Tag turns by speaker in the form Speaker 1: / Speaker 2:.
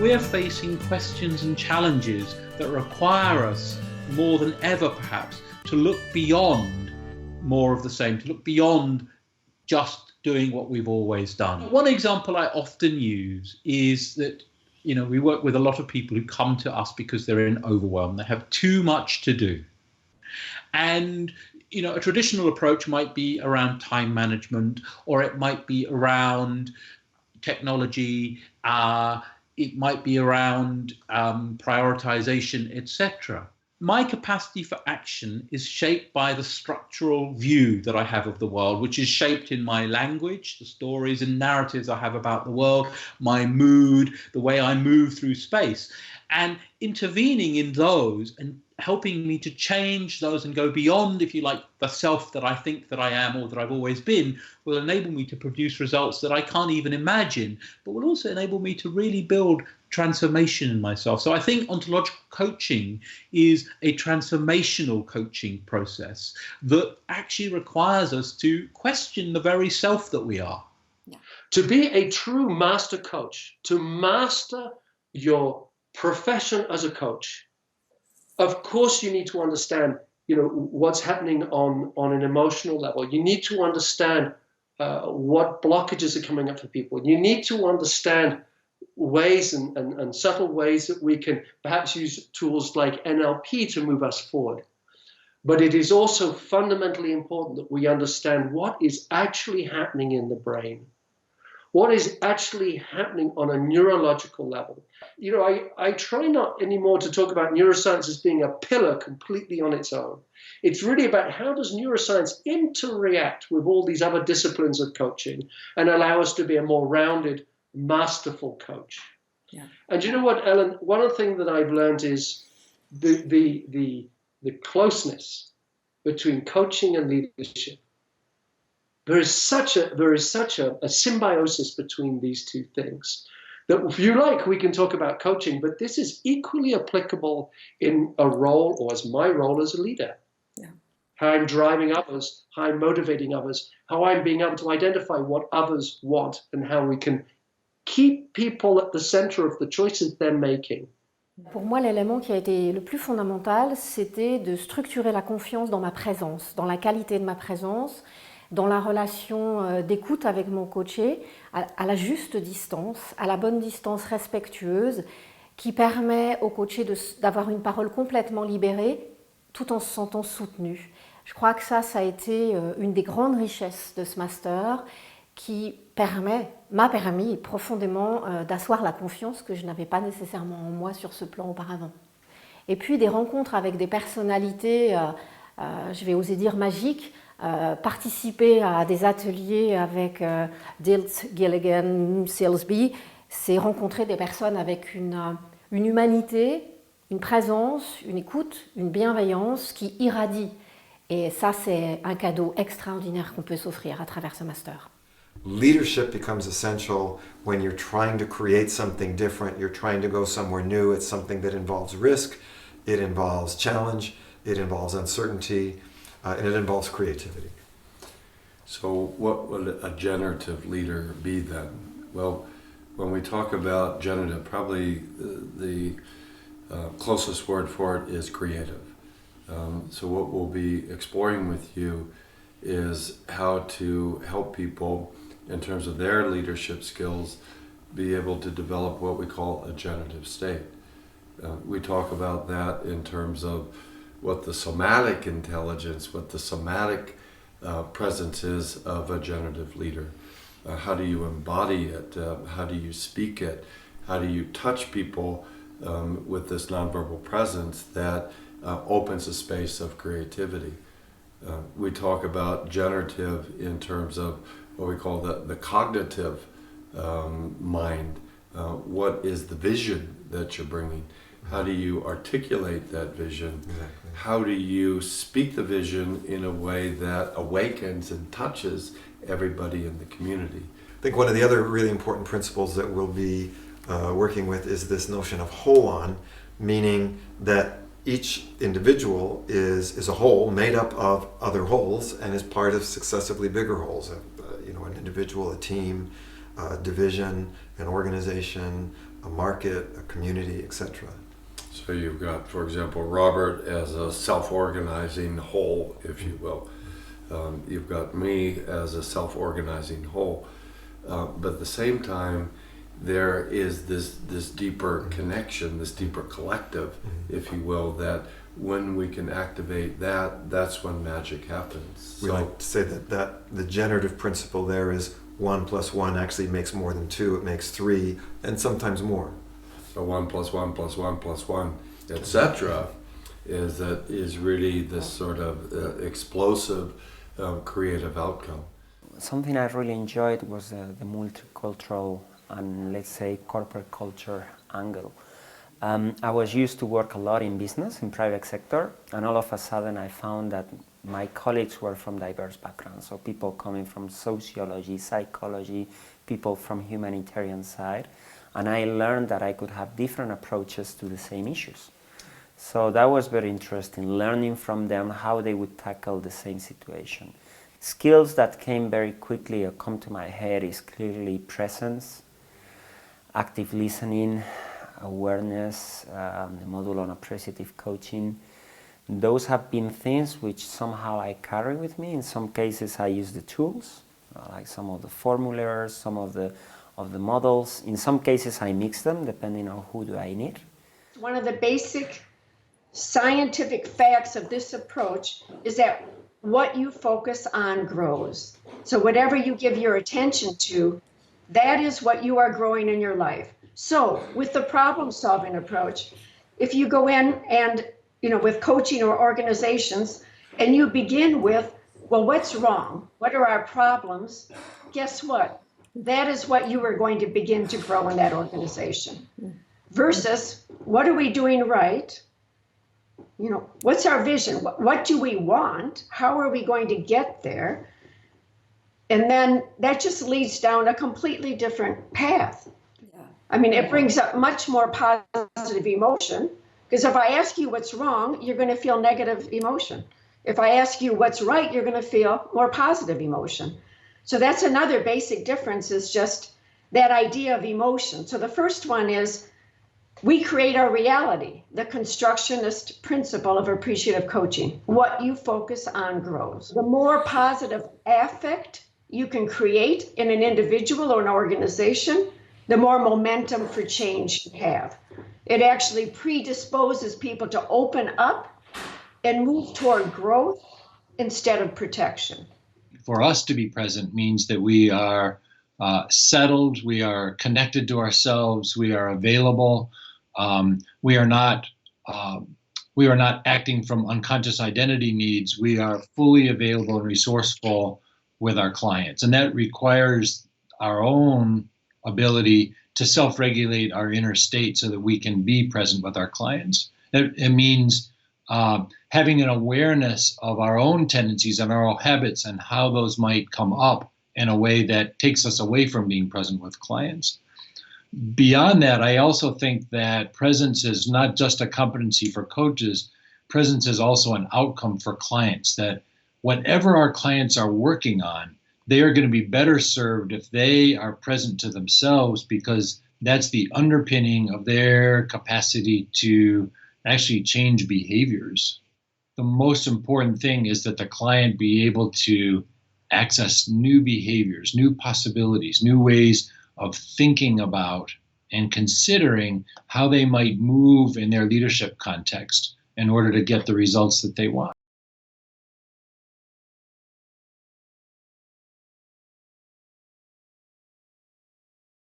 Speaker 1: we're facing questions and challenges that require us more than ever perhaps to look beyond more of the same, to look beyond just doing what we've always done. One example I often use is that, we work with a lot of people who come to us because they're in overwhelm. They have too much to do. And, a traditional approach might be around time management, or it might be around technology, it might be around prioritization, etc. My capacity for action is shaped by the structural view that I have of the world, which is shaped in my language, the stories and narratives I have about the world, my mood, the way I move through space. And intervening in those and helping me to change those and go beyond, if you like, the self that I think that I am or that I've always been, will enable me to produce results that I can't even imagine, but will also enable me to really build transformation in myself. So I think ontological coaching is a transformational coaching process that actually requires us to question the very self that we are.
Speaker 2: Yeah. To be a true master coach, to master your profession as a coach, of course you need to understand, what's happening on an emotional level. You need to understand what blockages are coming up for people. You need to understand ways and subtle ways that we can perhaps use tools like NLP to move us forward. But it is also fundamentally important that we understand what is actually happening in the brain. What is actually happening on a neurological level. I try not anymore to talk about neuroscience as being a pillar completely on its own. It's really about how does neuroscience interact with all these other disciplines of coaching and allow us to be a more rounded, masterful coach. Yeah. And you know what, Ellen? One of the things that I've learned is the closeness between coaching and leadership. There is such a symbiosis between these two things that, if you like, we can talk about coaching, but this is equally applicable in a role, or as my role as a leader. Yeah. How I'm driving others, how I'm motivating others, how I'm being able to identify what others want, and how we can keep people at the center of the choices they're making.
Speaker 3: Pour moi, l'élément qui a été le plus fondamental, c'était de structurer la confiance dans ma présence, dans la qualité de ma présence, dans la relation d'écoute avec mon coaché, à la juste distance, à la bonne distance respectueuse, qui permet au coaché d'avoir une parole complètement libérée, tout en se sentant soutenu. Je crois que ça a été une des grandes richesses de ce master, qui m'a permis profondément d'asseoir la confiance que je n'avais pas nécessairement en moi sur ce plan auparavant. Et puis des rencontres avec des personnalités, je vais oser dire magiques, participer à des ateliers avec Dilt, Gilligan, Silsby, c'est rencontrer des personnes avec une humanité, une présence, une écoute, une bienveillance qui irradie. Et ça, c'est un cadeau extraordinaire qu'on peut s'offrir à travers ce master.
Speaker 4: Leadership becomes essential when you're trying to create something different, you're trying to go somewhere new. It's something that involves risk, it involves challenge, it involves uncertainty, and it involves creativity.
Speaker 5: So what would a generative leader be then? Well, when we talk about generative, probably the closest word for it is creative. So what we'll be exploring with you is how to help people in terms of their leadership skills be able to develop what we call a generative state. We talk about that in terms of what the somatic intelligence, what the somatic presence is of a generative leader. How do you embody it? How do you speak it? How do you touch people with this nonverbal presence that opens a space of creativity? We talk about generative in terms of what we call the cognitive mind. What is the vision that you're bringing? How do you articulate that vision?
Speaker 4: Exactly.
Speaker 5: How do you speak the vision in a way that awakens and touches everybody in the community?
Speaker 4: I think one of the other really important principles that we'll be working with is this notion of whole-on, meaning that each individual is a whole made up of other wholes and is part of successively bigger wholes. An individual, a team, a division, an organization, a market, a community, etc.
Speaker 5: So you've got, for example, Robert as a self-organizing whole, if you will. You've got me as a self-organizing whole. But at the same time, there is this deeper connection, this deeper collective, if you will, that when we can activate that, that's when magic happens.
Speaker 4: We like to say that the generative principle there is 1 + 1 actually makes more than 2, it makes 3, and sometimes more.
Speaker 5: So 1 + 1 + 1 + 1, etc., is really this sort of explosive creative outcome.
Speaker 6: Something I really enjoyed was the multicultural and, let's say, corporate culture angle. I was used to work a lot in business, in private sector, and all of a sudden I found that my colleagues were from diverse backgrounds, so people coming from sociology, psychology, people from humanitarian side, and I learned that I could have different approaches to the same issues. So that was very interesting, learning from them how they would tackle the same situation. Skills that came very quickly or come to my head is clearly presence, active listening, awareness, the module on appreciative coaching. Those have been things which somehow I carry with me. In some cases I use the tools, like some of the formulas, some of the models. In some cases I mix them depending on who do I need.
Speaker 7: One of the basic scientific facts of this approach is that what you focus on grows. So whatever you give your attention to, that is what you are growing in your life. So with the problem-solving approach, if you go in and, with coaching or organizations, and you begin with, well, what's wrong? What are our problems? Guess what? That is what you are going to begin to grow in that organization. Versus, what are we doing right? What's our vision? What do we want? How are we going to get there? And then that just leads down a completely different path. I mean, it brings up much more positive emotion, because if I ask you what's wrong, you're going to feel negative emotion. If I ask you what's right, you're going to feel more positive emotion. So that's another basic difference, is just that idea of emotion. So the first one is we create our reality, the constructionist principle of appreciative coaching. What you focus on grows. The more positive affect you can create in an individual or an organization, the more momentum for change you have. It actually predisposes people to open up and move toward growth instead of protection.
Speaker 8: For us to be present means that we are settled, we are connected to ourselves, we are available, we are not acting from unconscious identity needs. We are fully available and resourceful with our clients, and that requires our own ability to self-regulate our inner state so that we can be present with our clients. It means having an awareness of our own tendencies and our own habits and how those might come up in a way that takes us away from being present with clients. Beyond that, I also think that presence is not just a competency for coaches. Presence is also an outcome for clients, that whatever our clients are working on, they are going to be better served if they are present to themselves, because that's the underpinning of their capacity to actually change behaviors. The most important thing is that the client be able to access new behaviors, new possibilities, new ways of thinking about and considering how they might move in their leadership context in order to get the results that they want.